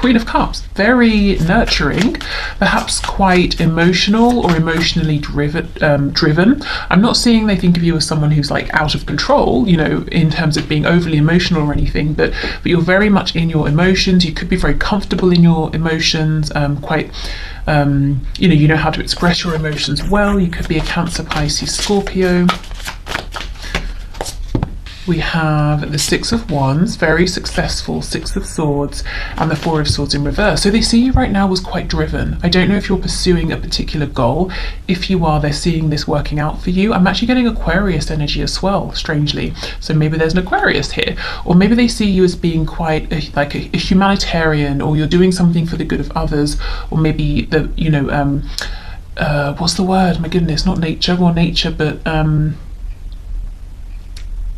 Queen of Cups, very nurturing, perhaps quite emotional or emotionally driven. I'm not seeing they think of you as someone who's like out of control, you know, in terms of being overly emotional or anything, but you're very much in your emotions. You could be very comfortable in your emotions, quite you know how to express your emotions well. You could be a Cancer, Pisces, Scorpio. We have the Six of Wands, very successful, Six of Swords, and the Four of Swords in reverse. So they see you right now as quite driven. I don't know if you're pursuing a particular goal. If you are, they're seeing this working out for you. I'm actually getting Aquarius energy as well, strangely. So maybe there's an Aquarius here. Or maybe they see you as being quite like a humanitarian, or you're doing something for the good of others, or maybe what's the word? My goodness, not nature, or nature, but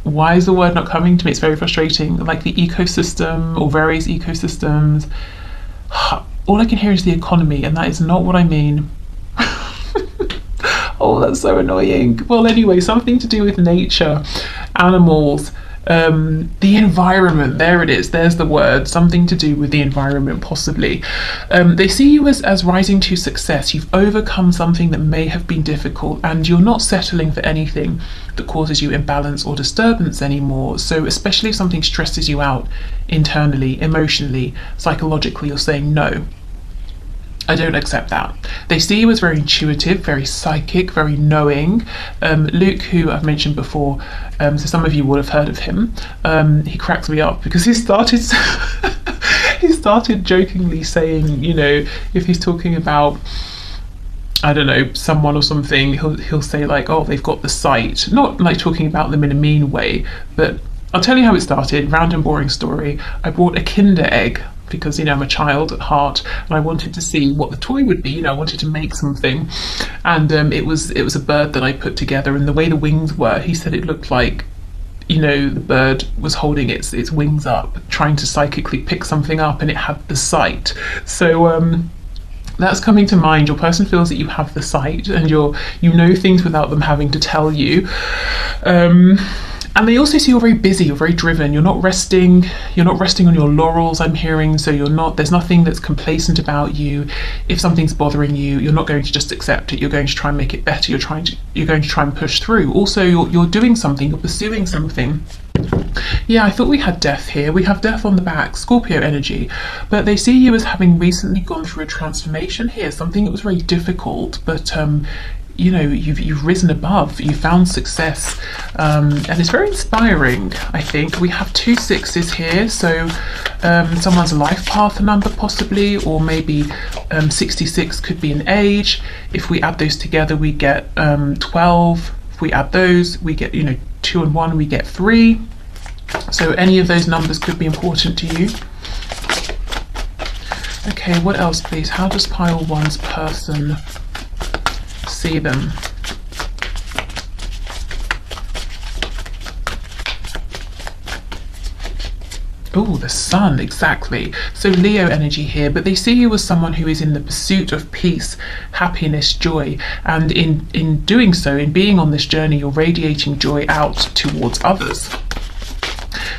why is the word not coming to me? It's very frustrating. Like the ecosystem or various ecosystems. All I can hear is the economy, and that is not what I mean. Oh, that's so annoying. Well, anyway, something to do with nature, animals, the environment. There it is, there's the word, something to do with the environment, possibly. They see you as rising to success. You've overcome something that may have been difficult, and you're not settling for anything that causes you imbalance or disturbance anymore. So especially if something stresses you out internally, emotionally, psychologically, you're saying no, I don't accept that. They see you as very intuitive, very psychic, very knowing. Luke, who I've mentioned before, so some of you would have heard of him, he cracks me up because he started he started jokingly saying, you know, if he's talking about, I don't know, someone or something, he'll say like, oh, they've got the sight. Not like talking about them in a mean way, but I'll tell you how it started. Round and boring story. I bought a Kinder egg because, you know, I'm a child at heart, and I wanted to see what the toy would be. You know, I wanted to make something, and it was a bird that I put together, and the way the wings were, he said it looked like, you know, the bird was holding its wings up, trying to psychically pick something up, and it had the sight. So that's coming to mind. Your person feels that you have the sight, and you know things without them having to tell you. And they also see you're very busy, you're very driven, you're not resting on your laurels, I'm hearing. So there's nothing that's complacent about you. If something's bothering you, you're not going to just accept it, you're going to try and make it better, you're going to try and push through. Also, you're doing something, you're pursuing something. Yeah, I thought we had Death here. We have Death on the back, Scorpio energy, but they see you as having recently gone through a transformation here, something that was very difficult, but you know, you've risen above, you found success, and it's very inspiring. I think we have 2 6s here, so someone's life path number possibly, or maybe 66 could be an age. If we add those together, we get 12. If we add those, we get, you know, 2 and 1, we get 3. So any of those numbers could be important to you. Okay, what else, please? How does pile 1's person see them? Oh, the Sun, exactly. So Leo energy here, but they see you as someone who is in the pursuit of peace, happiness, joy, and in doing so, in being on this journey, you're radiating joy out towards others.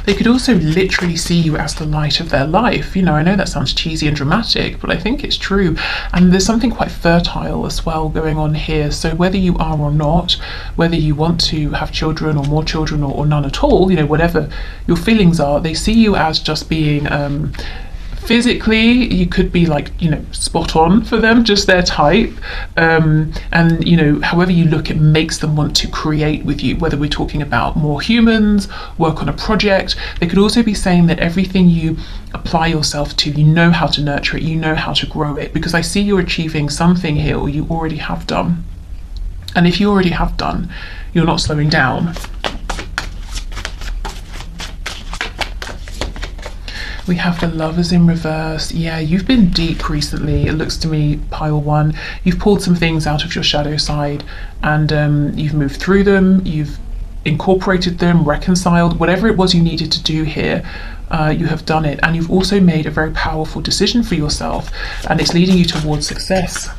They could also literally see you as the light of their life. You know, I know that sounds cheesy and dramatic, but I think it's true. And there's something quite fertile as well going on here. So whether you are or not, whether you want to have children or more children or none at all, you know, whatever your feelings are, they see you as just being physically, you could be like, you know, spot on for them, just their type, and you know, however you look, it makes them want to create with you, whether we're talking about more humans, work on a project. They could also be saying that everything you apply yourself to, you know how to nurture it, you know how to grow it, because I see you're achieving something here, or you already have done. And if you already have done, you're not slowing down. We have the Lovers in reverse. Yeah, you've been deep recently, it looks to me, pile 1. You've pulled some things out of your shadow side, and you've moved through them, you've incorporated them, reconciled, whatever it was you needed to do here, you have done it. And you've also made a very powerful decision for yourself, and it's leading you towards success.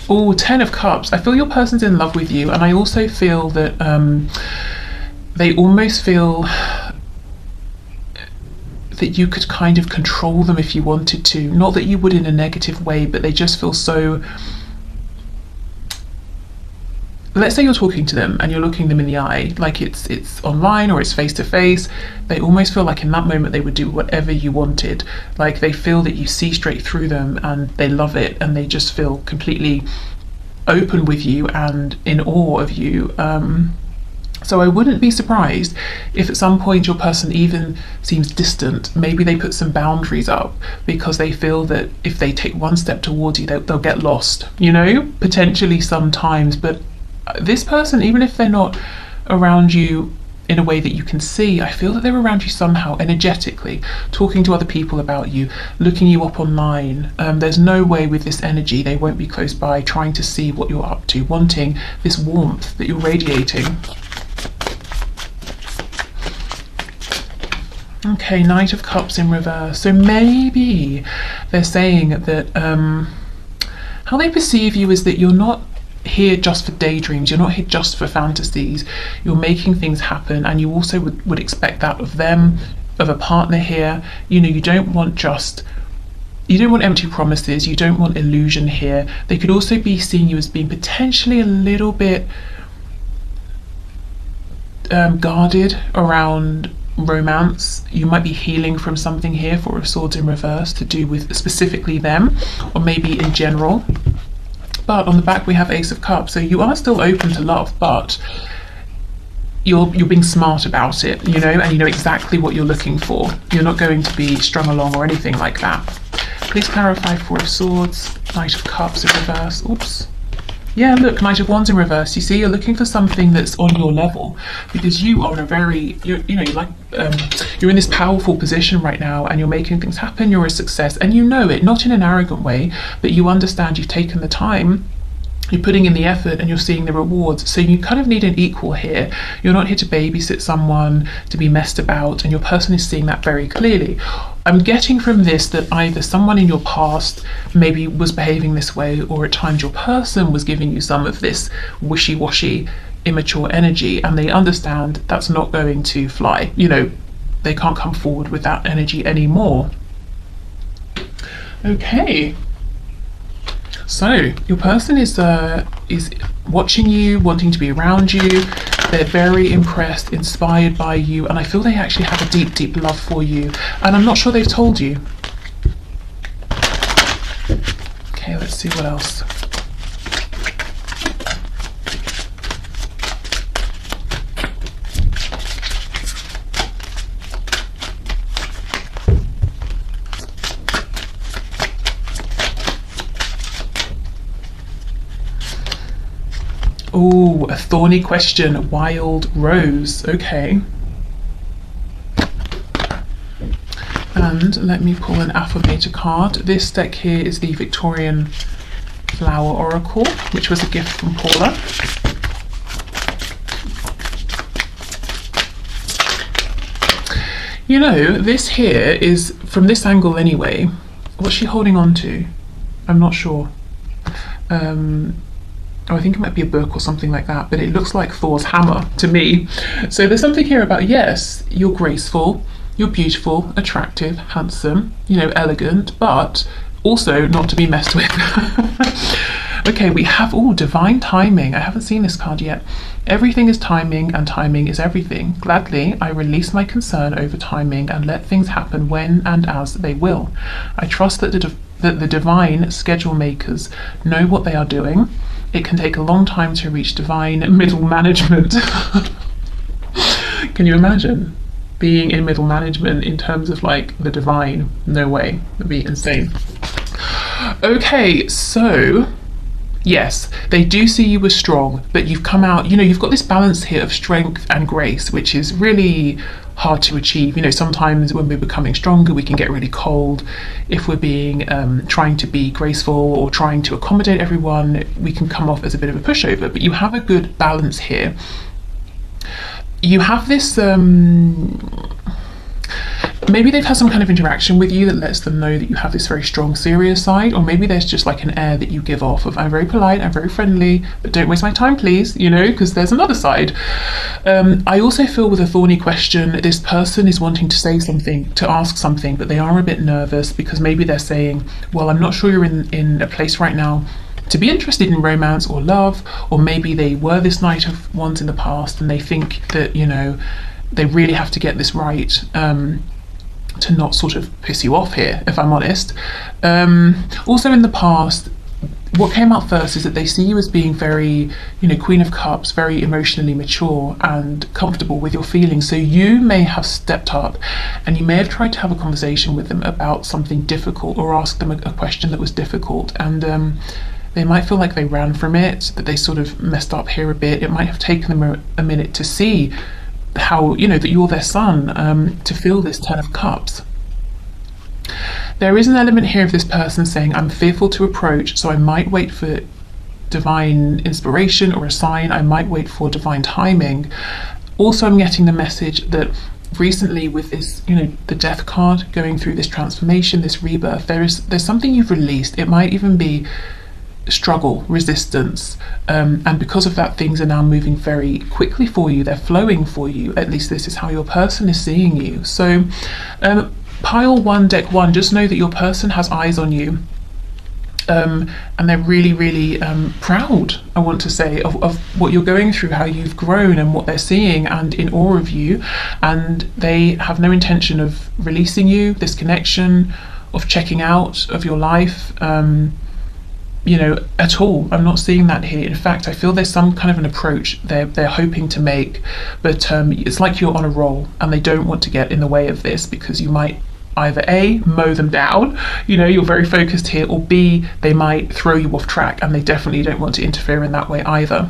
Oh, 10 of Cups. I feel your person's in love with you, and I also feel that they almost feel that you could kind of control them if you wanted to. Not that you would in a negative way, but they just feel so... Let's say you're talking to them and you're looking them in the eye, like it's online or it's face to face. They almost feel like in that moment they would do whatever you wanted. Like they feel that you see straight through them and they love it, and they just feel completely open with you and in awe of you. So I wouldn't be surprised if at some point your person even seems distant. Maybe they put some boundaries up because they feel that if they take one step towards you, they'll get lost, you know, potentially sometimes. But this person, even if they're not around you in a way that you can see, I feel that they're around you somehow energetically, talking to other people about you, looking you up online. There's no way with this energy they won't be close by, trying to see what you're up to, wanting this warmth that you're radiating. Okay, Knight of Cups in reverse. So maybe they're saying that how they perceive you is that you're not here just for daydreams, you're not here just for fantasies, you're making things happen, and you also would expect that of them, of a partner here. You know, you don't want empty promises, you don't want illusion here. They could also be seeing you as being potentially a little bit guarded around romance. You might be healing from something here, Four of Swords in reverse, to do with specifically them, or maybe in general. But on the back we have Ace of Cups, so you are still open to love, but you're being smart about it, you know, and you know exactly what you're looking for. You're not going to be strung along or anything like that. Please clarify. Four of Swords, Knight of Cups in reverse. Oops. Yeah, look, Knight of Wands in reverse. You see, you're looking for something that's on your level, because you are in a very, you're in this powerful position right now, and you're making things happen. You're a success, and you know it, not in an arrogant way, but you understand you've taken the time, you're putting in the effort, and you're seeing the rewards. So you kind of need an equal here. You're not here to babysit someone, to be messed about, and your person is seeing that very clearly. I'm getting from this that either someone in your past maybe was behaving this way, or at times your person was giving you some of this wishy-washy, immature energy, and they understand that's not going to fly. You know, they can't come forward with that energy anymore. Okay. So your person is watching you, wanting to be around you. They're very impressed, inspired by you, and I feel they actually have a deep, deep love for you. And I'm not sure they've told you. Okay, let's see what else. Oh, a thorny question. Wild Rose. Okay. And let me pull an affirmator card. This deck here is the Victorian Flower Oracle, which was a gift from Paula. You know, this here is, from this angle anyway, what's she holding on to? I'm not sure. Oh, I think it might be a book or something like that, but it looks like Thor's hammer to me. So there's something here about, yes, you're graceful, you're beautiful, attractive, handsome, you know, elegant, but also not to be messed with. Okay, we have, divine timing. I haven't seen this card yet. Everything is timing, and timing is everything. Gladly, I release my concern over timing and let things happen when and as they will. I trust that the divine schedule makers know what they are doing. It can take a long time to reach divine middle management. Can you imagine being in middle management in terms of like the divine? No way, that'd be insane. Okay, so yes, they do see you as strong, but you've come out, you know, you've got this balance here of strength and grace, which is really hard to achieve. You know, sometimes when we're becoming stronger, we can get really cold. If we're being trying to be graceful or trying to accommodate everyone, we can come off as a bit of a pushover. But you have a good balance here. You have this maybe they've had some kind of interaction with you that lets them know that you have this very strong serious side, or maybe there's just like an air that you give off of, I'm very polite, I'm very friendly, but don't waste my time please, you know, because there's another side. I also feel with a thorny question, this person is wanting to say something, to ask something, but they are a bit nervous because maybe they're saying, well, I'm not sure you're in a place right now to be interested in romance or love, or maybe they were this Knight of Wands in the past and they think that, you know, they really have to get this right, to not sort of piss you off here, if I'm honest. Also in the past, what came out first is that they see you as being very, you know, Queen of Cups, very emotionally mature and comfortable with your feelings. So you may have stepped up and you may have tried to have a conversation with them about something difficult, or ask them a question that was difficult, and they might feel like they ran from it, that they sort of messed up here a bit. It might have taken them a minute to see how, you know, that you're their son, to feel this Ten of Cups. There is an element here of this person saying, I'm fearful to approach, so I might wait for divine inspiration or a sign, I might wait for divine timing. Also, I'm getting the message that recently with this, you know, the Death card, going through this transformation, this rebirth, there's something you've released. It might even be struggle, resistance, and because of that, things are now moving very quickly for you. They're flowing for you. At least this is how your person is seeing you. So pile 1, deck 1, just know that your person has eyes on you, and they're really, really proud, I want to say, of what you're going through, how you've grown and what they're seeing, and in awe of you, and they have no intention of releasing you, this connection, of checking out of your life, you know, at all. I'm not seeing that here. In fact, I feel there's some kind of an approach they're hoping to make, but it's like you're on a roll and they don't want to get in the way of this, because you might either A, mow them down, you know, you're very focused here, or B, they might throw you off track, and they definitely don't want to interfere in that way either.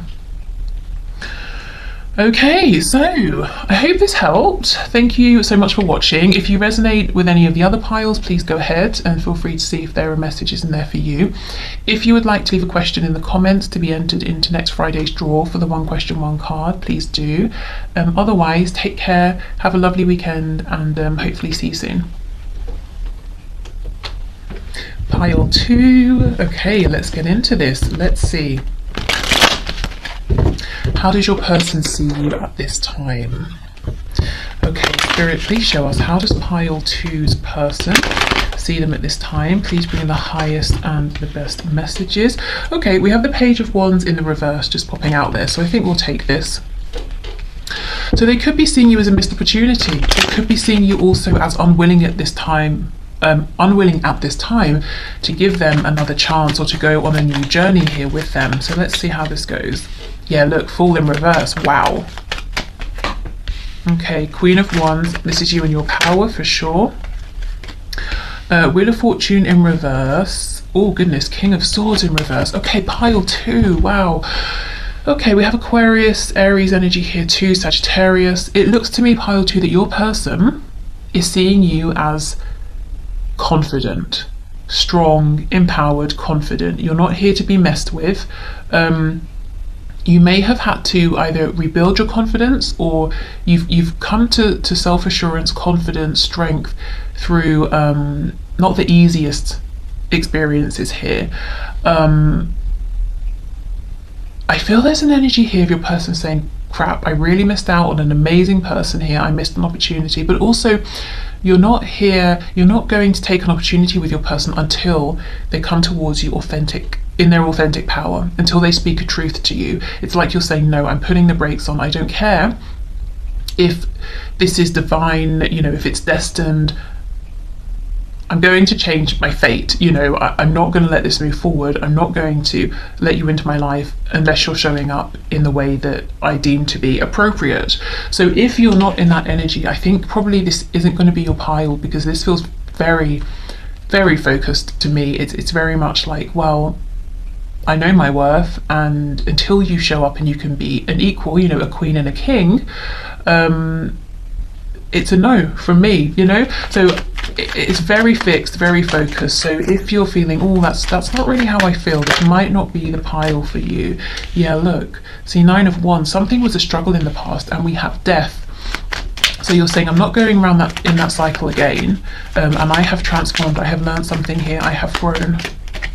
Okay, so I hope this helped. Thank you so much for watching. If you resonate with any of the other piles, please go ahead and feel free to see if there are messages in there for you. If you would like to leave a question in the comments to be entered into next Friday's draw for the 1 question 1 card, please do. Otherwise, take care, have a lovely weekend, and hopefully see you soon. Pile 2. Okay, let's get into this. Let's see. How does your person see you at this time? Okay, Spirit, please show us, how does pile 2's person see them at this time? Please bring in the highest and the best messages. Okay, we have the Page of Wands in the reverse just popping out there, so I think we'll take this. So they could be seeing you as a missed opportunity. They could be seeing you also as unwilling at this time, to give them another chance, or to go on a new journey here with them. So let's see how this goes. Yeah, look, Fool in reverse. Wow. Okay, Queen of Wands. This is you and your power for sure. Wheel of Fortune in reverse. Oh goodness, King of Swords in reverse. Okay, pile 2. Wow. Okay, we have Aquarius, Aries energy here too, Sagittarius. It looks to me, pile 2, that your person is seeing you as confident, strong, empowered, confident. You're not here to be messed with. You may have had to either rebuild your confidence, or you've come to self-assurance, confidence, strength through not the easiest experiences here. I feel there's an energy here of your person saying, crap, I really missed out on an amazing person here, I missed an opportunity. But also, you're not going to take an opportunity with your person until they come towards you in their authentic power, until they speak a truth to you. It's like you're saying, no, I'm putting the brakes on. I don't care if this is divine, you know, if it's destined. I'm going to change my fate, you know, I'm not going to let this move forward. I'm not going to let you into my life unless you're showing up in the way that I deem to be appropriate. So if you're not in that energy, I think probably this isn't going to be your pile, because this feels very, very focused to me. It's very much like, well, I know my worth, and until you show up and you can be an equal, you know, a queen and a king, it's a no from me, you know. So it's very fixed, very focused. So if you're feeling, oh, that's not really how I feel, this might not be the pile for you. Yeah, look, see, 9 of Wands, something was a struggle in the past, and we have death. So you're saying, I'm not going around that in that cycle again, and I have transformed, I have learned something here, I have grown.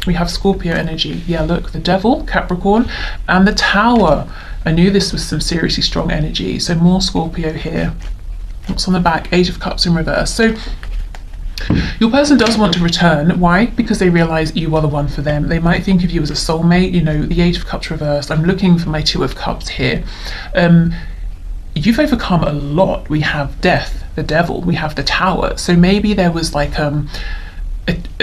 We have Scorpio energy. Yeah, look, the Devil, Capricorn, and the Tower. I knew this was some seriously strong energy. So more Scorpio here. What's on the back? Age of Cups in reverse. So your person does want to return. Why? Because they realize you are the one for them. They might think of you as a soulmate. You know, the Age of Cups reversed. I'm looking for my Two of Cups here. You've overcome a lot. We have Death, the Devil, we have the Tower. So maybe there was like a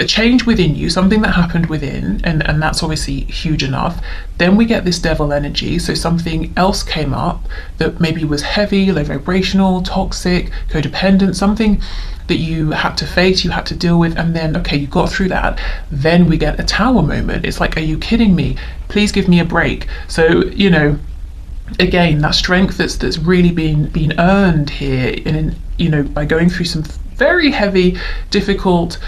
change within you, something that happened within, and that's obviously huge enough. Then we get this Devil energy, so something else came up that maybe was heavy, low vibrational, toxic, codependent, something that you had to face, you had to deal with, and then, okay, you got through that. Then we get a Tower moment. It's like, are you kidding me? Please give me a break. So, you know, again, that strength that's really been earned here, in, you know, by going through some very heavy, difficult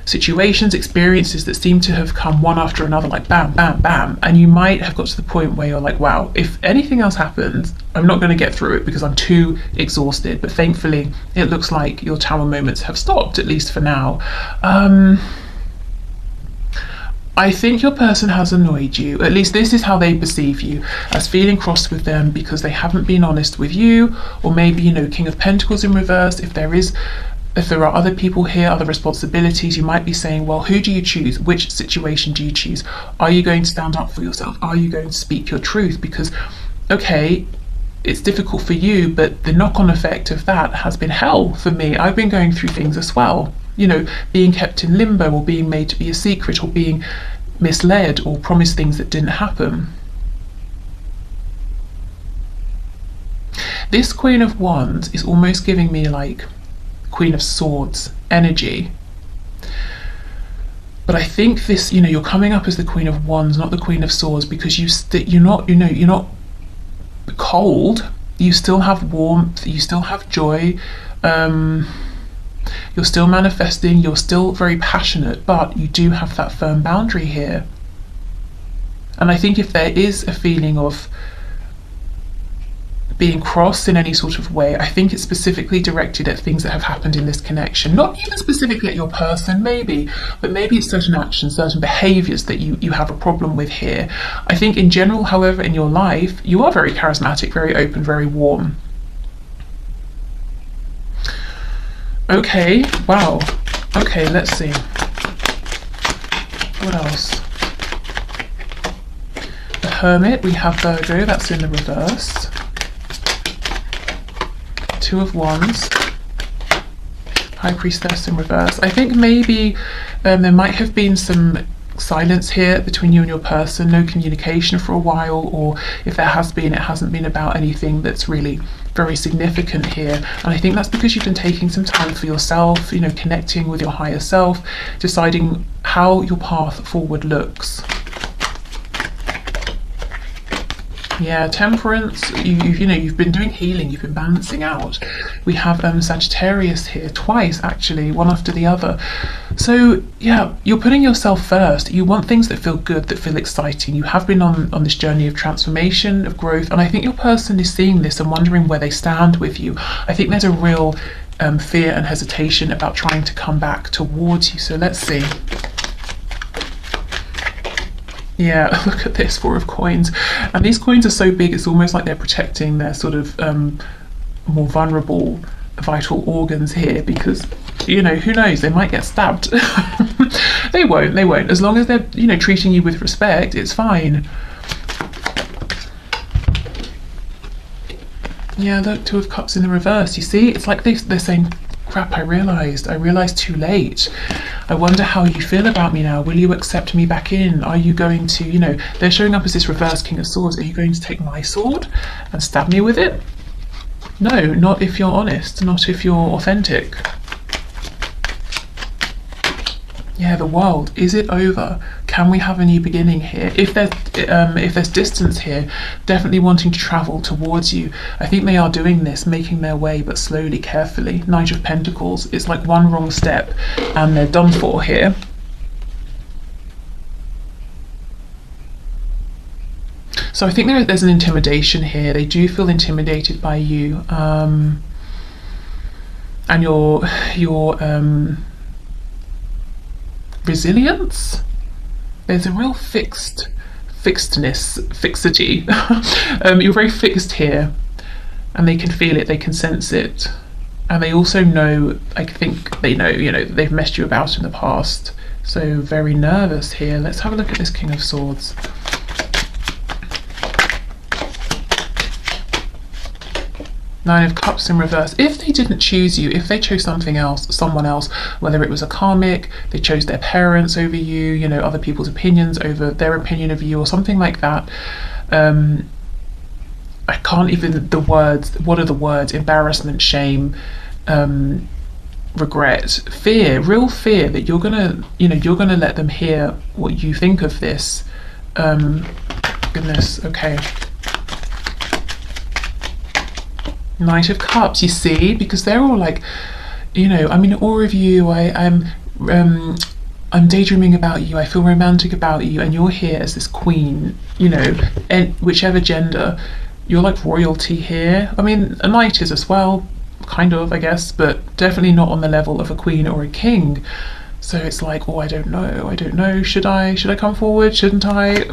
situations, experiences that seem to have come one after another, like bam, bam, bam. And you might have got to the point where you're like, wow, if anything else happens, I'm not going to get through it because I'm too exhausted. But thankfully, it looks like your Tower moments have stopped, at least for now. I think your person has annoyed you. At least this is how they perceive you, as feeling cross with them because they haven't been honest with you, or maybe, you know, King of Pentacles in reverse. If there are other people here, other responsibilities, you might be saying, well, who do you choose? Which situation do you choose? Are you going to stand up for yourself? Are you going to speak your truth? Because, okay, it's difficult for you, but the knock-on effect of that has been hell for me. I've been going through things as well. You know, being kept in limbo, or being made to be a secret, or being misled, or promised things that didn't happen. This Queen of Wands is almost giving me like Queen of Swords energy. But I think this, you know, you're coming up as the Queen of Wands, not the Queen of Swords, because you're not cold. You still have warmth. You still have joy. You're still manifesting, you're still very passionate, but you do have that firm boundary here. And I think if there is a feeling of being crossed in any sort of way, I think it's specifically directed at things that have happened in this connection. Not even specifically at your person, maybe, but maybe it's certain actions, certain behaviours that you have a problem with here. I think in general, however, in your life, you are very charismatic, very open, very warm. Okay, wow. Okay, let's see. What else? The Hermit, we have Virgo, that's in the reverse. Two of Wands. High Priestess in reverse. I think maybe there might have been some silence here between you and your person, no communication for a while, or if there has been, it hasn't been about anything that's really very significant here. And I think that's because you've been taking some time for yourself, you know, connecting with your higher self, deciding how your path forward looks. Yeah, Temperance, you've been doing healing, you've been balancing out. We have Sagittarius here, twice actually, one after the other. So yeah, you're putting yourself first. You want things that feel good, that feel exciting. You have been on this journey of transformation, of growth, and I think your person is seeing this and wondering where they stand with you. I think there's a real fear and hesitation about trying to come back towards you. So let's see. Yeah, look at this, Four of Coins. And these coins are so big, it's almost like they're protecting their sort of more vulnerable, vital organs here, because, you know, who knows, they might get stabbed. They won't. As long as they're, you know, treating you with respect, it's fine. Yeah, look, Two of Cups in the reverse. You see, it's like they're saying, crap, I realised too late. I wonder how you feel about me now. Will you accept me back in? Are you going to, you know, they're showing up as this reverse King of Swords. Are you going to take my sword and stab me with it? No, not if you're honest, not if you're authentic. Yeah, the World. Is it over? Can we have a new beginning here? If there's distance here, definitely wanting to travel towards you. I think they are doing this, making their way, but slowly, carefully. Knight of Pentacles. It's like one wrong step and they're done for here. So I think there's an intimidation here. They do feel intimidated by you. and your resilience. There's a real fixity. You're very fixed here, and they can feel it, they can sense it, and they also know, I think they know, you know, they've messed you about in the past. So very nervous here. Let's have a look at this King of Swords. Nine of Cups in reverse. If they didn't choose you, if they chose something else, someone else, whether it was a karmic, they chose their parents over you, you know, other people's opinions over their opinion of you or something like that. I can't even, the words, what are the words? Embarrassment, shame, regret, fear, real fear that you're gonna, you know, you're gonna let them hear what you think of this. Goodness, okay. Knight of Cups, you see, because they're all like, you know, I'm in awe of you, I'm daydreaming about you, I feel romantic about you, and you're here as this queen, you know, and whichever gender, you're like royalty here. I mean, a knight is as well, kind of, I guess, but definitely not on the level of a queen or a king. So it's like, oh, I don't know, should I come forward, shouldn't I?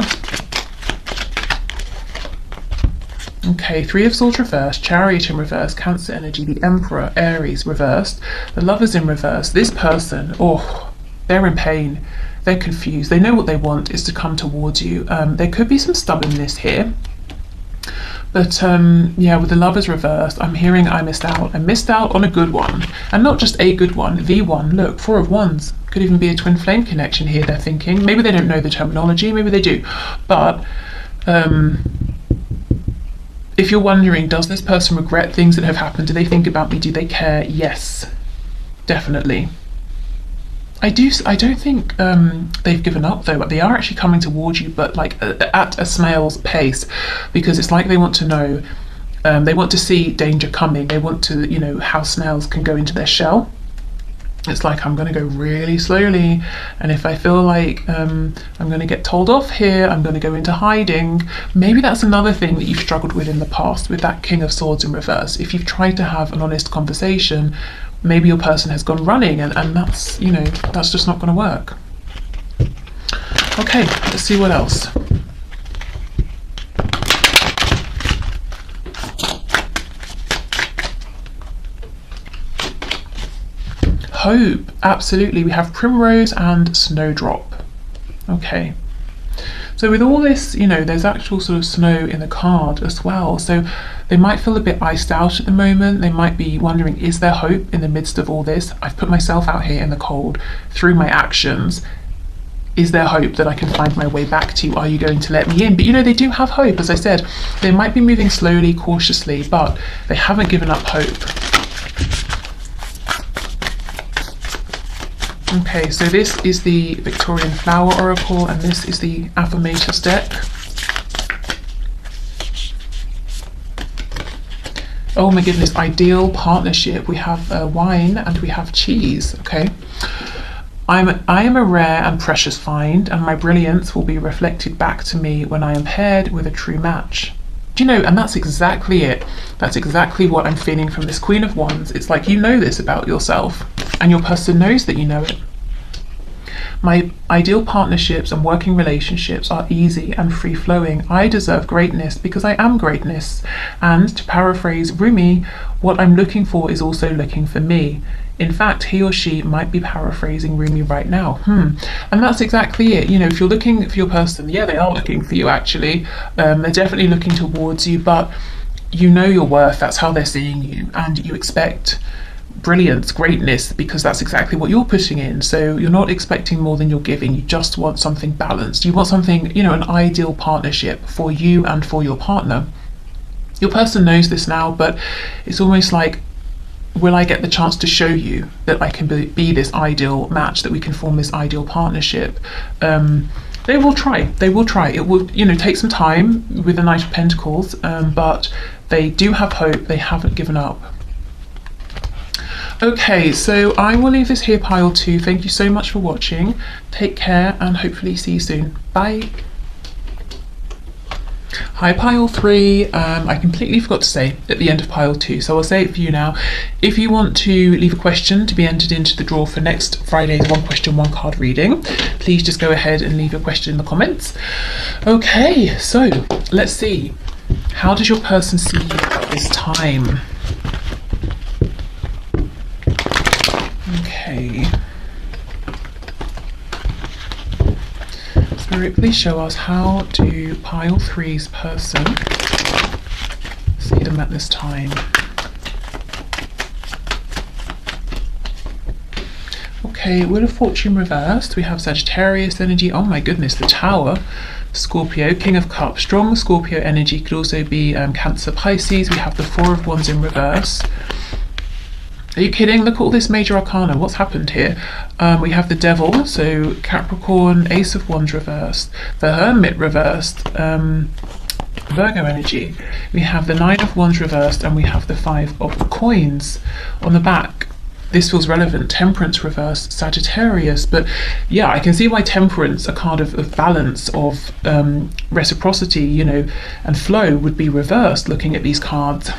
Okay, Three of Swords reversed, Chariot in reverse, Cancer energy, the Emperor, Aries reversed, the Lovers in reverse. This person, oh, they're in pain, they're confused, they know what they want is to come towards you. There could be some stubbornness here, but yeah, with the Lovers reversed, I'm hearing I missed out on a good one, and not just a good one, the one. Look, Four of Wands, could even be a twin flame connection here, they're thinking. Maybe they don't know the terminology, maybe they do, but if you're wondering, does this person regret things that have happened? Do they think about me? Do they care? Yes, definitely. I don't think they've given up though, but they are actually coming towards you, but like at a snail's pace, because it's like they want to know, they want to see danger coming. They want to, you know, how snails can go into their shell. It's like, I'm going to go really slowly, and if I feel like I'm going to get told off here, I'm going to go into hiding. Maybe that's another thing that you've struggled with in the past with that King of Swords in reverse. If you've tried to have an honest conversation, maybe your person has gone running, and that's, you know, that's just not going to work. Okay, let's see what else. Hope, absolutely. We have Primrose and Snowdrop. Okay, so with all this, you know, there's actual sort of snow in the card as well, so they might feel a bit iced out at the moment. They might be wondering, is there hope in the midst of all this? I've put myself out here in the cold through my actions. Is there hope that I can find my way back to you? Are you going to let me in? But you know, they do have hope. As I said, they might be moving slowly, cautiously, but they haven't given up hope. Okay, so this is the Victorian Flower Oracle, and this is the Affirmators deck. Oh my goodness, ideal partnership. We have wine and we have cheese, okay? I am a rare and precious find, and my brilliance will be reflected back to me when I am paired with a true match. Do you know, and that's exactly it. That's exactly what I'm feeling from this Queen of Wands. It's like, you know this about yourself, and your person knows that you know it. My ideal partnerships and working relationships are easy and free-flowing. I deserve greatness because I am greatness. And to paraphrase Rumi, what I'm looking for is also looking for me. In fact, he or she might be paraphrasing Rumi right now. And that's exactly it. You know, if you're looking for your person, yeah, they are looking for you actually. They're definitely looking towards you, but you know your worth. That's how they're seeing you, and you expect brilliance, greatness, because that's exactly what you're putting in. So you're not expecting more than you're giving. You just want something balanced. You want something, you know, an ideal partnership for you and for your partner. Your person knows this now, but it's almost like, will I get the chance to show you that I can be this ideal match, that we can form this ideal partnership? They will try. It will, you know, take some time with the Knight of Pentacles, but they do have hope. They haven't given up. Okay, so I will leave this here, pile 2. Thank you so much for watching. Take care and hopefully see you soon. Bye. Hi pile 3, I completely forgot to say at the end of pile 2, so I'll say it for you now. If you want to leave a question to be entered into the draw for next Friday's one question, one card reading, please just go ahead and leave your question in the comments. Okay, so let's see. How does your person see you at this time? Okay. Spirit, please show us, how do pile 3's person see them at this time? Okay, Wheel of Fortune reversed. We have Sagittarius energy. Oh my goodness, the Tower. Scorpio, King of Cups. Strong Scorpio energy. Could also be Cancer, Pisces. We have the Four of Wands in reverse. Are you kidding? Look at all this major arcana. What's happened here? We have the Devil, so Capricorn, Ace of Wands reversed, the Hermit reversed, Virgo energy. We have the Nine of Wands reversed, and we have the Five of Coins on the back. This feels relevant. Temperance reversed, Sagittarius. But yeah, I can see why Temperance, a card of balance, of reciprocity, you know, and flow, would be reversed looking at these cards.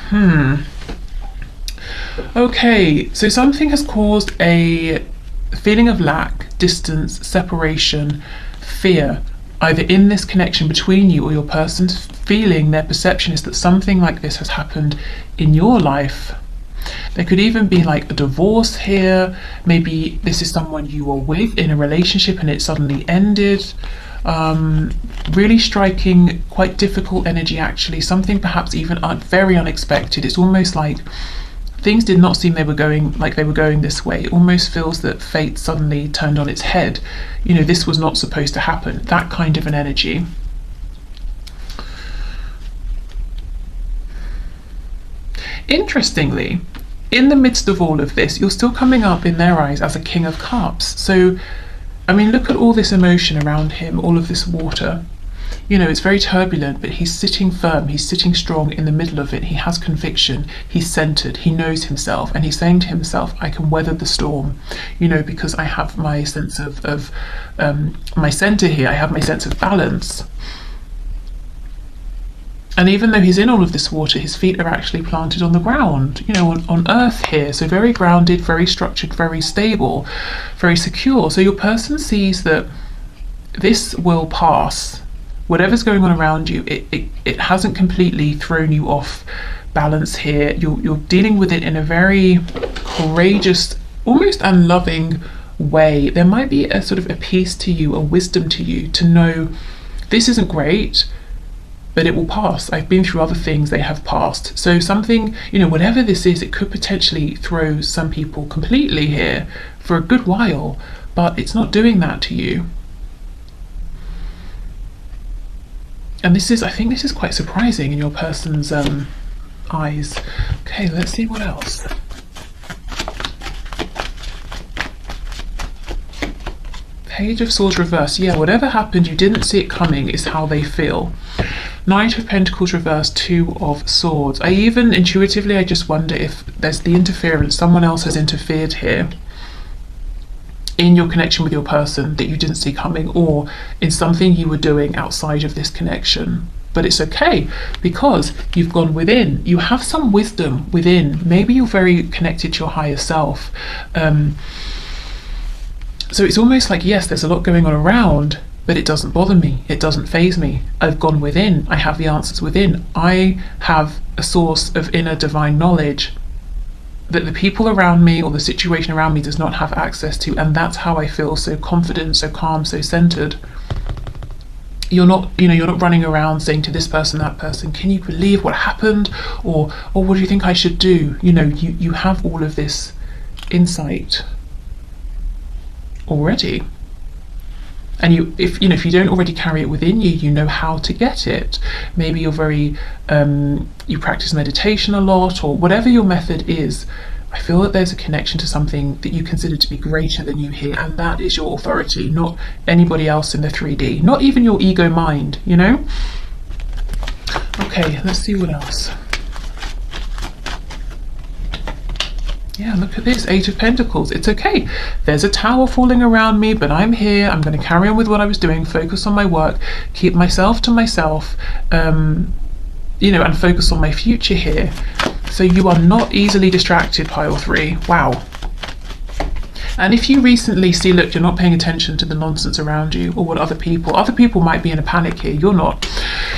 Okay, so something has caused a feeling of lack, distance, separation, fear, either in this connection between you or your person's feeling. Their perception is that something like this has happened in your life. There could even be like a divorce here. Maybe this is someone you were with in a relationship and it suddenly ended. Really striking, quite difficult energy actually. Something perhaps even very unexpected. It's almost like things did not seem they were going this way. It almost feels that fate suddenly turned on its head. You know, this was not supposed to happen. That kind of an energy. Interestingly, in the midst of all of this, you're still coming up in their eyes as a King of Cups. So, I mean, look at all this emotion around him, all of this water. You know, it's very turbulent, but he's sitting firm, he's sitting strong in the middle of it. He has conviction, he's centered, he knows himself, and he's saying to himself, I can weather the storm, you know, because I have my sense of my center here, I have my sense of balance. And even though he's in all of this water, his feet are actually planted on the ground, you know, on earth here. So very grounded, very structured, very stable, very secure. So your person sees that this will pass. Whatever's going on around you, it hasn't completely thrown you off balance here. You're dealing with it in a very courageous, almost unloving way. There might be a sort of a peace to you, a wisdom to you, to know this isn't great, but it will pass. I've been through other things, they have passed. So something, you know, whatever this is, it could potentially throw some people completely here for a good while, but it's not doing that to you. And this is, I think this is quite surprising in your person's eyes. Okay, let's see what else. Page of Swords reversed. Yeah, whatever happened, you didn't see it coming, is how they feel. Knight of Pentacles reversed, Two of Swords. I even intuitively, I just wonder if there's the interference, someone else has interfered here in your connection with your person that you didn't see coming, or in something you were doing outside of this connection. But it's okay, because you've gone within. You have some wisdom within. Maybe you're very connected to your higher self. So it's almost like, yes, there's a lot going on around, but it doesn't bother me. It doesn't faze me. I've gone within. I have the answers within. I have a source of inner divine knowledge that the people around me or the situation around me does not have access to, and that's how I feel so confident, so calm, so centered. You're not, you know, you're not running around saying to this person, that person, can you believe what happened, or what do you think I should do? You know, you have all of this insight already, and if you don't already carry it within you, you know how to get it. Maybe you're very you practice meditation a lot, or whatever your method is. I feel that there's a connection to something that you consider to be greater than you here, and that is your authority, not anybody else in the 3D, not even your ego mind, you know. Okay, let's see what else. Yeah, look at this, Eight of Pentacles. It's okay. There's a tower falling around me, but I'm here. I'm going to carry on with what I was doing, focus on my work, keep myself to myself, and focus on my future here. So you are not easily distracted, pile 3. Wow. And if you recently see, look, you're not paying attention to the nonsense around you or what other people might be in a panic here, you're not.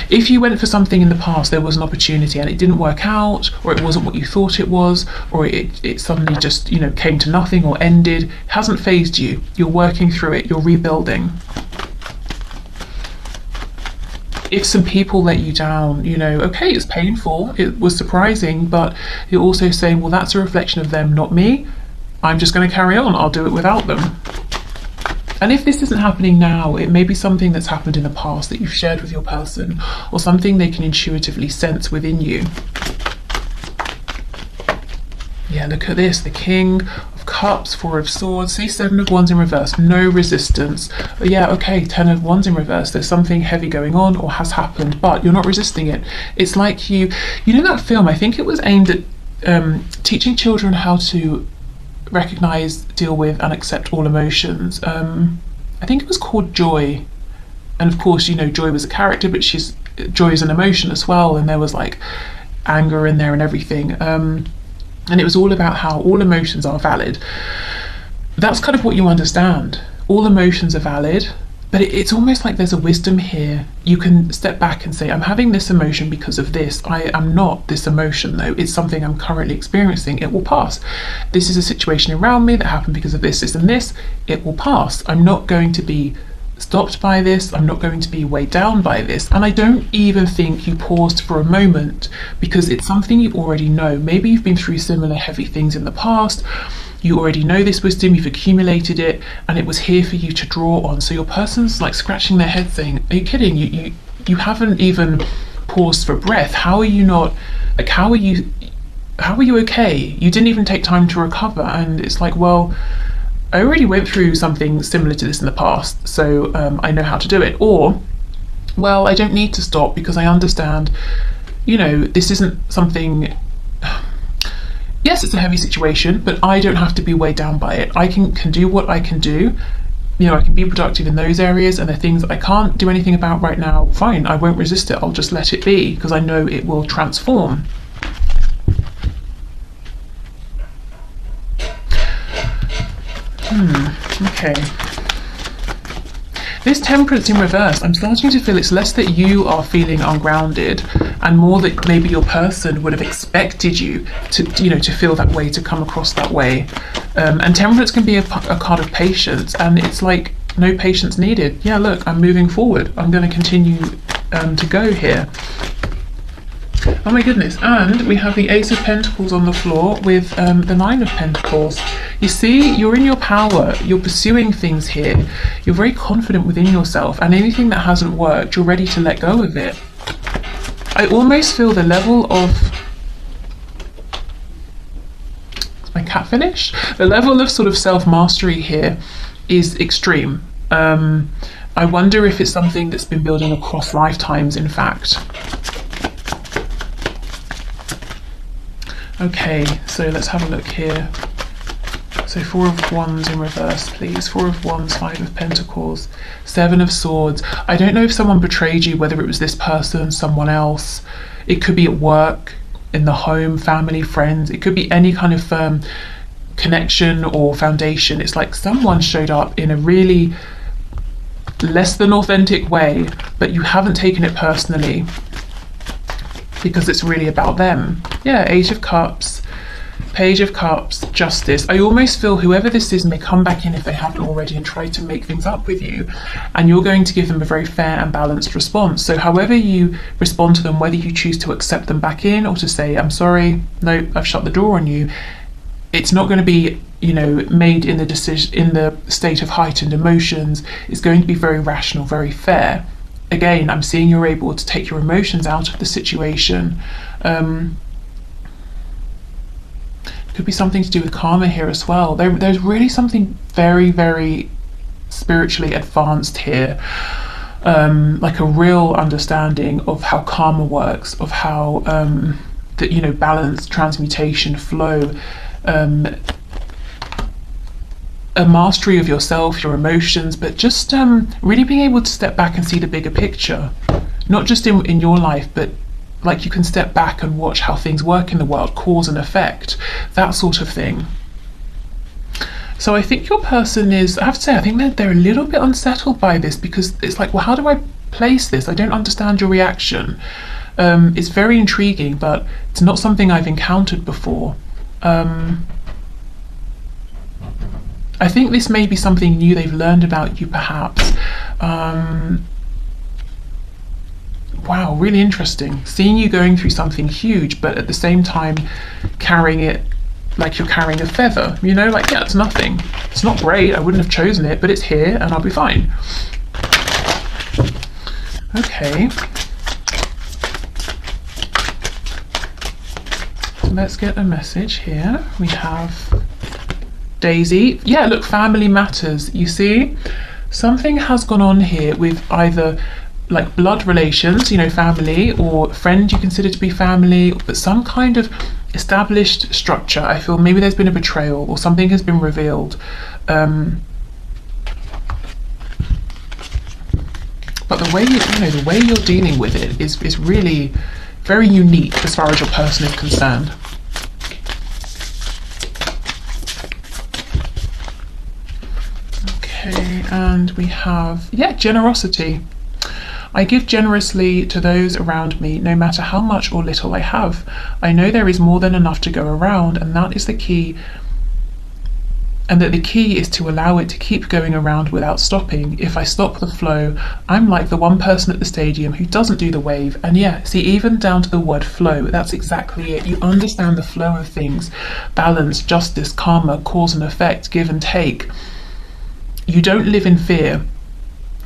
If you went for something in the past, there was an opportunity and it didn't work out, or it wasn't what you thought it was, or it suddenly just, came to nothing or ended, it hasn't phased you. You're working through it, you're rebuilding. If some people let you down, okay, it's painful, it was surprising, but you're also saying, well, that's a reflection of them, not me. I'm just going to carry on. I'll do it without them. And if this isn't happening now, it may be something that's happened in the past that you've shared with your person, or something they can intuitively sense within you. Yeah, look at this, the King of Cups, Four of Swords, see, Seven of Wands in reverse, no resistance. Yeah, okay, Ten of Wands in reverse, there's something heavy going on or has happened, but you're not resisting it. It's like you know that film, I think it was aimed at teaching children how to recognize, deal with and accept all emotions. I think it was called Joy, and of course Joy was a character, but Joy is an emotion as well, and there was like anger in there and everything, and it was all about how all emotions are valid. That's kind of what you understand, all emotions are valid, but it's almost like there's a wisdom here. You can step back and say, I'm having this emotion because of this. I am not this emotion though. It's something I'm currently experiencing. It will pass. This is a situation around me that happened because of this, this and this. It will pass. I'm not going to be stopped by this. I'm not going to be weighed down by this. And I don't even think you paused for a moment, because it's something you already know. Maybe you've been through similar heavy things in the past. You already know this wisdom, you've accumulated it, and it was here for you to draw on. So your person's like scratching their head saying, are you kidding? You haven't even paused for breath. How are you not, like, how are you okay? You didn't even take time to recover. And it's like, well, I already went through something similar to this in the past, so I know how to do it. Or, well, I don't need to stop because I understand, this isn't something. Yes, it's a heavy situation, but I don't have to be weighed down by it. I can do what I can do. I can be productive in those areas, and the things that I can't do anything about right now, fine, I won't resist it. I'll just let it be, because I know it will transform. Okay. This Temperance in reverse, I'm starting to feel it's less that you are feeling ungrounded and more that maybe your person would have expected you to, to feel that way, to come across that way. And Temperance can be a card of patience, and it's like no patience needed. Yeah, look, I'm moving forward. I'm going to continue to go here. Oh my goodness, and we have the Ace of Pentacles on the floor with the Nine of Pentacles. You see, you're in your power, you're pursuing things here, you're very confident within yourself, and anything that hasn't worked, you're ready to let go of it. I almost feel the level of... Is my cat finished? The level of sort of self-mastery here is extreme. I wonder if it's something that's been building across lifetimes, in fact. Okay, so let's have a look here. So Four of Wands in reverse, please. Four of Wands, Five of Pentacles, Seven of Swords. I don't know if someone betrayed you, whether it was this person, someone else. It could be at work, in the home, family, friends. It could be any kind of connection or foundation. It's like someone showed up in a really less than authentic way, but you haven't taken it personally, because it's really about them. Yeah, Eight of Cups, Page of Cups, Justice. I almost feel whoever this is may come back in if they haven't already and try to make things up with you, and you're going to give them a very fair and balanced response. So however you respond to them, whether you choose to accept them back in or to say, I'm sorry, no, I've shut the door on you, it's not going to be, made in the state of heightened emotions. It's going to be very rational, very fair. Again, I'm seeing you're able to take your emotions out of the situation. Could be something to do with karma here as well. There's really something very, very spiritually advanced here. Like a real understanding of how karma works, of how balance, transmutation, flow. a mastery of yourself, your emotions, but just really being able to step back and see the bigger picture, not just in your life, but like you can step back and watch how things work in the world, cause and effect, that sort of thing. So I think your person is, I have to say, I think they're a little bit unsettled by this, because it's like, well, how do I place this? I don't understand your reaction. It's very intriguing, but it's not something I've encountered before. I think this may be something new they've learned about you, perhaps. Wow, really interesting. Seeing you going through something huge, but at the same time carrying it like you're carrying a feather, you know, like, yeah, it's nothing. It's not great, I wouldn't have chosen it, but it's here and I'll be fine. Okay. So let's get a message here. We have Daisy. Yeah, look, family matters. You see, something has gone on here with either like blood relations, you know, family, or friend you consider to be family, but some kind of established structure. I feel maybe there's been a betrayal or something has been revealed. But the way the way you're dealing with it is really very unique as far as your person is concerned. Okay, and we have, yeah, generosity. I give generously to those around me, no matter how much or little I have. I know there is more than enough to go around, and that is the key. And that the key is to allow it to keep going around without stopping. If I stop the flow, I'm like the one person at the stadium who doesn't do the wave. And yeah, see, even down to the word flow, that's exactly it. You understand the flow of things, balance, justice, karma, cause and effect, give and take. You don't live in fear.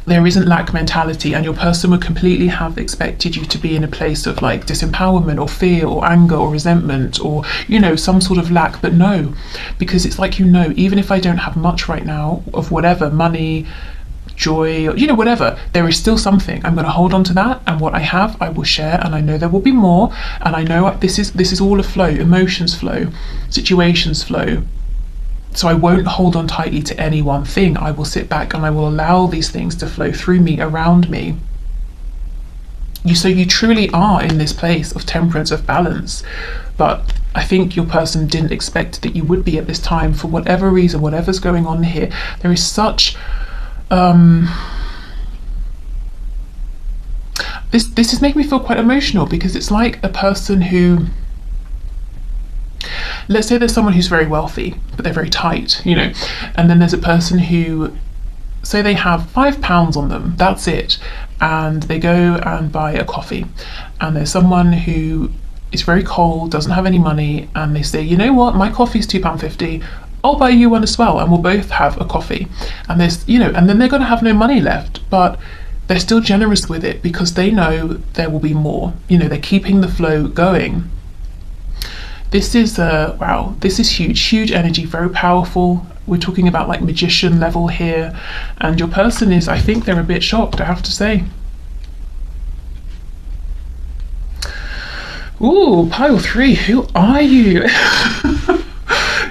There isn't lack mentality, and your person would completely have expected you to be in a place of like disempowerment or fear or anger or resentment or, you know, some sort of lack, but no, because it's like, you know, even if I don't have much right now of whatever, money, joy, or, you know, whatever, there is still something. I'm going to hold on to that, and what I have I will share, and I know there will be more, and I know this is all a flow, emotions flow, situations flow. So I won't hold on tightly to any one thing. I will sit back and I will allow these things to flow through me, around me. So you truly are in this place of temperance, of balance. But I think your person didn't expect that you would be at this time for whatever reason, whatever's going on here. There is such this is making me feel quite emotional, because it's like a person who, let's say there's someone who's very wealthy, but they're very tight, you know, and then there's a person who, say they have £5 on them, that's it, and they go and buy a coffee, and there's someone who is very cold, doesn't have any money, and they say, you know what, my coffee's £2.50, I'll buy you one as well, and we'll both have a coffee. And there's, you know, and then they're going to have no money left, but they're still generous with it because they know there will be more, you know, they're keeping the flow going. This is wow, this is huge energy, very powerful. We're talking about like magician level here, and your person is, I think they're a bit shocked, I have to say. Ooh, pile 3, who are you?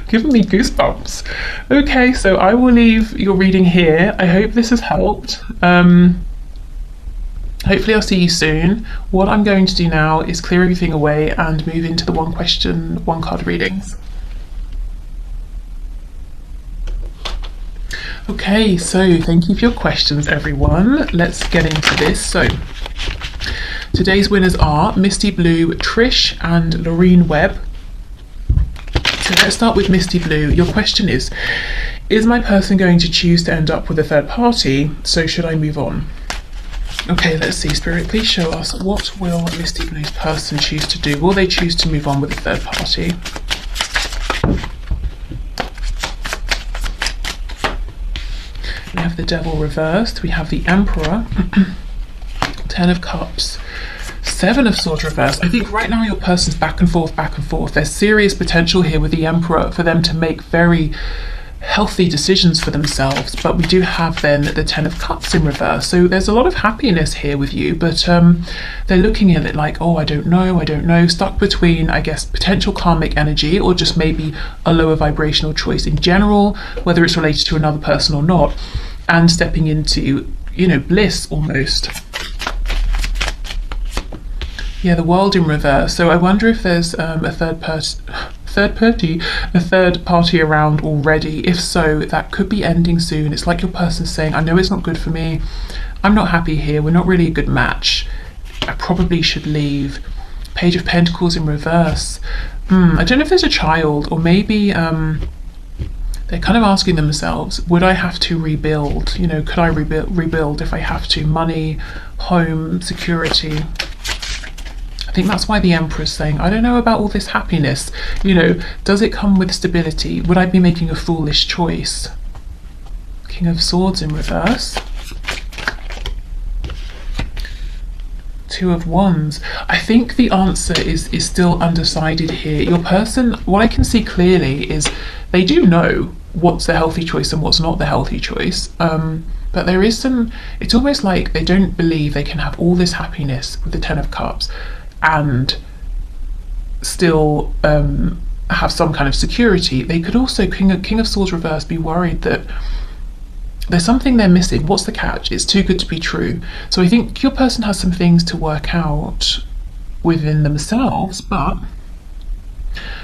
Giving me goosebumps. Okay, so I will leave your reading here. I hope this has helped. Hopefully I'll see you soon. What I'm going to do now is clear everything away and move into the one question, one card readings. Okay, so thank you for your questions, everyone. Let's get into this. So today's winners are Misty Blue, Trish and Loreen Webb. So let's start with Misty Blue. Your question is my person going to choose to end up with a third party? So should I move on? Okay, let's see. Spirit, please show us, what will Misty Blue's person choose to do? Will they choose to move on with a third party? We have the Devil reversed. We have the Emperor. 10 of Cups. 7 of Swords reversed. I think right now your person's back and forth. There's serious potential here with the Emperor for them to make very healthy decisions for themselves. But we do have then the Ten of Cups in reverse, so there's a lot of happiness here with you, but they're looking at it like, oh, I don't know, stuck between, I guess, potential karmic energy or just maybe a lower vibrational choice in general, whether it's related to another person or not, and stepping into, you know, bliss almost. Yeah, the World in reverse. So I wonder if there's a third party around already. If so, that could be ending soon. It's like your person's saying, I know it's not good for me, I'm not happy here, we're not really a good match, I probably should leave. Page of Pentacles in reverse. I don't know if there's a child, or maybe they're kind of asking themselves, would I have to rebuild? You know, could I rebuild if I have to? Money, home, security. I think that's why the Emperor's saying, I don't know about all this happiness. You know, does it come with stability? Would I be making a foolish choice? King of Swords in reverse. Two of Wands. I think the answer is still undecided here. Your person, what I can see clearly is they do know what's the healthy choice and what's not the healthy choice. But there is some, it's almost like they don't believe they can have all this happiness with the Ten of Cups and still have some kind of security. They could also, King of Swords reverse, be worried that there's something they're missing. What's the catch? It's too good to be true. So I think your person has some things to work out within themselves, but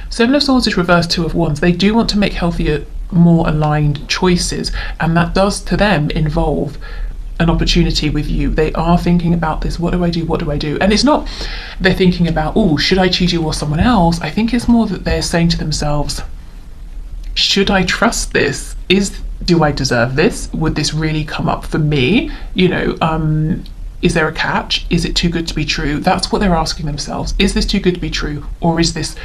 Seven of Swords is reversed, Two of Wands. They do want to make healthier, more aligned choices, and that does to them involve an opportunity with you. They are thinking about this, what do I do, what do I do? And it's not they're thinking about, oh, should I choose you or someone else? I think it's more that they're saying to themselves, should I trust this? Do I deserve this? Would this really come up for me? You know, is there a catch? Is it too good to be true? That's what they're asking themselves. Is this too good to be true? Or is this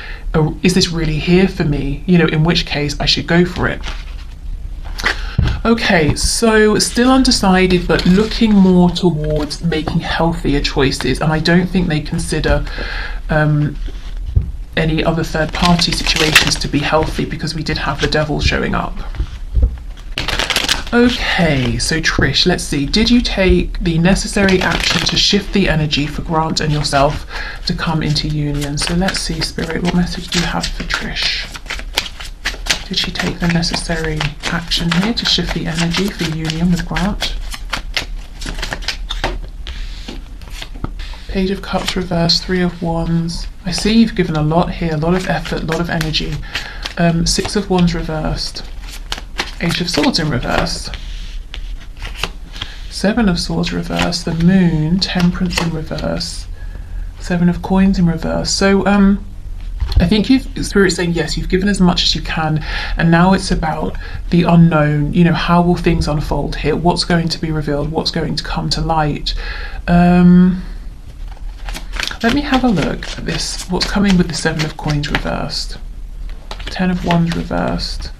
really here for me? You know, in which case I should go for it. Okay, so still undecided, but looking more towards making healthier choices. And I don't think they consider any other third party situations to be healthy, because we did have the Devil showing up. Okay, so Trish, let's see. Did you take the necessary action to shift the energy for Grant and yourself to come into union? So let's see, Spirit, what message do you have for Trish? Did she take the necessary action here to shift the energy for union with Grant? Page of Cups reversed, Three of Wands. I see you've given a lot here, a lot of effort, a lot of energy. Six of Wands reversed. Eight of Swords in reverse. Seven of Swords reversed. The Moon, Temperance in reverse. Seven of Coins in reverse. So I think Spirit's saying, yes, you've given as much as you can, and now it's about the unknown. You know, how will things unfold here? What's going to be revealed? What's going to come to light? Let me have a look at this. What's coming with the Seven of Coins reversed? Ten of Wands reversed.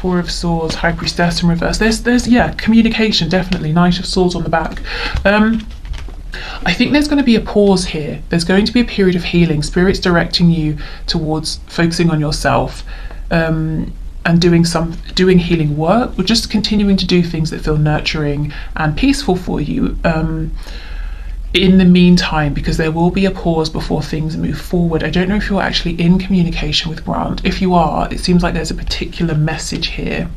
Four of Swords, High Priestess in reverse. There's yeah, communication, definitely. Knight of Swords on the back. I think there's going to be a pause here. There's going to be a period of healing. Spirit's directing you towards focusing on yourself, and doing healing work, or just continuing to do things that feel nurturing and peaceful for you. In the meantime, because there will be a pause before things move forward. I don't know if you're actually in communication with Grant. If you are, it seems like there's a particular message here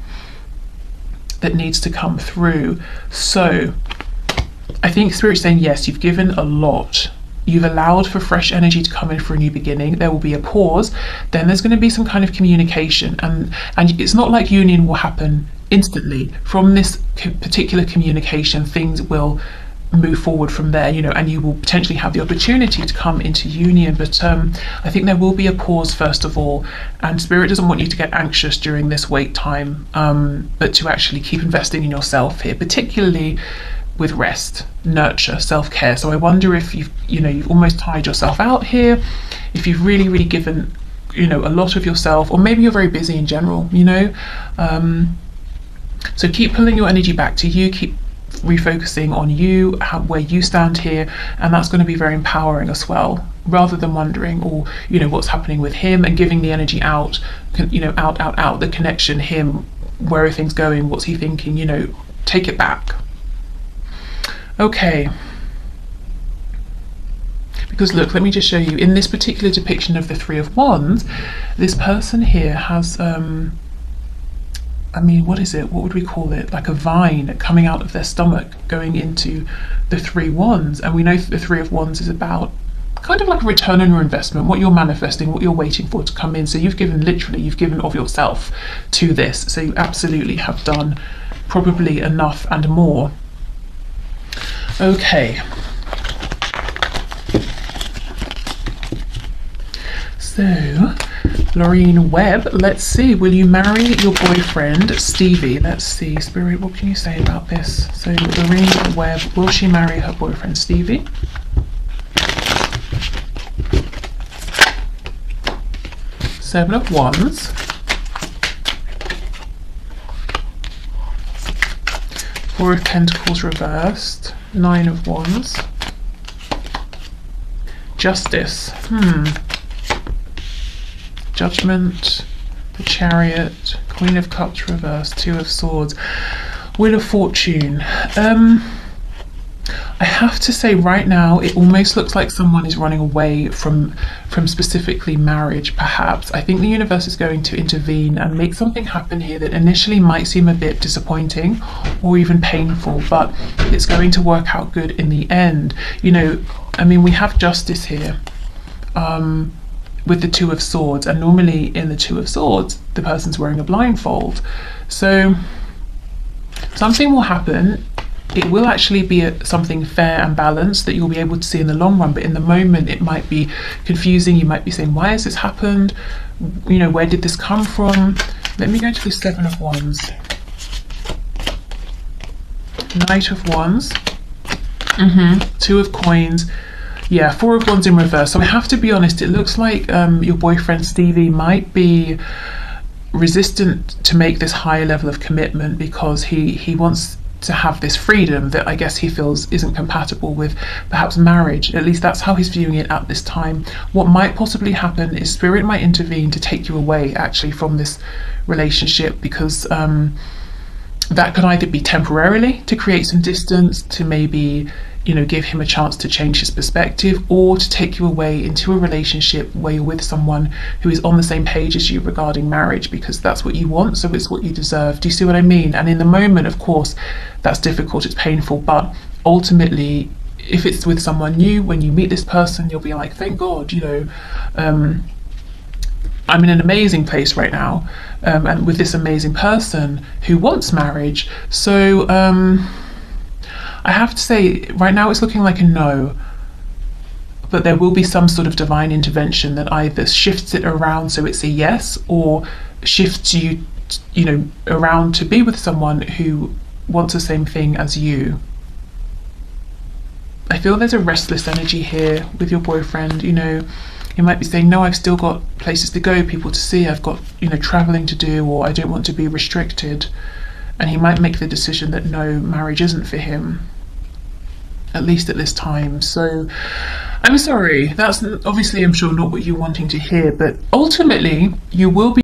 that needs to come through. So I think Spirit's saying, yes, you've given a lot. You've allowed for fresh energy to come in for a new beginning. There will be a pause. Then there's going to be some kind of communication. And it's not like union will happen instantly. From this particular communication, things will move forward from there, you know, and you will potentially have the opportunity to come into union. But I think there will be a pause first of all, and Spirit doesn't want you to get anxious during this wait time, but to actually keep investing in yourself here, particularly with rest, nurture, self-care. So I wonder if you've almost tired yourself out here, if you've really given, you know, a lot of yourself, or maybe you're very busy in general, you know. So keep pulling your energy back to you, keep refocusing on you, where you stand here, and that's going to be very empowering as well, rather than wondering, or you know, what's happening with him, and giving the energy out, you know, out the connection, him, where are things going, what's he thinking, you know, take it back. Okay. Because look, let me just show you, in this particular depiction of the Three of Wands, this person here has, I mean, what is it? What would we call it? Like a vine coming out of their stomach, going into the Three Wands. And we know that the Three of Wands is about kind of like a return on your investment, what you're manifesting, what you're waiting for to come in. So you've given, literally, you've given of yourself to this. So you absolutely have done probably enough and more. Okay. So, Lorraine Webb, let's see, will you marry your boyfriend, Stevie? Let's see, Spirit, what can you say about this? So, Lorraine Webb, will she marry her boyfriend, Stevie? Seven of Wands. Four of Pentacles reversed. Nine of Wands. Justice. Judgment, the Chariot, Queen of Cups reversed, Two of Swords, Wheel of Fortune. I have to say right now it almost looks like someone is running away from specifically marriage, perhaps. I think the universe is going to intervene and make something happen here that initially might seem a bit disappointing or even painful, but it's going to work out good in the end. You know, I mean, we have Justice here. With the Two of Swords, and normally in the Two of Swords the person's wearing a blindfold, so something will happen. It will actually be something fair and balanced that you'll be able to see in the long run, but in the moment it might be confusing. You might be saying, why has this happened, you know, where did this come from? Let me go to the Seven of Wands. Knight of Wands, Two of Coins. Yeah, Four of Wands in reverse. So I have to be honest, it looks like your boyfriend Stevie might be resistant to make this higher level of commitment because he wants to have this freedom that I guess he feels isn't compatible with perhaps marriage. At least that's how he's viewing it at this time. What might possibly happen is Spirit might intervene to take you away actually from this relationship, because that could either be temporarily to create some distance, to maybe, you know, give him a chance to change his perspective, or to take you away into a relationship where you're with someone who is on the same page as you regarding marriage, because that's what you want, so it's what you deserve. Do you see what I mean? And in the moment, of course, that's difficult, it's painful, but ultimately, if it's with someone new, when you meet this person, you'll be like, thank God, you know, I'm in an amazing place right now, and with this amazing person who wants marriage. So I have to say, right now it's looking like a no, but there will be some sort of divine intervention that either shifts it around so it's a yes, or shifts you, you know, around to be with someone who wants the same thing as you. I feel there's a restless energy here with your boyfriend. You know, he might be saying, no, I've still got places to go, people to see, I've got, you know, traveling to do, or I don't want to be restricted. And he might make the decision that no, marriage isn't for him, at least at this time. So I'm sorry, that's obviously, I'm sure, not what you're wanting to hear, but ultimately you will be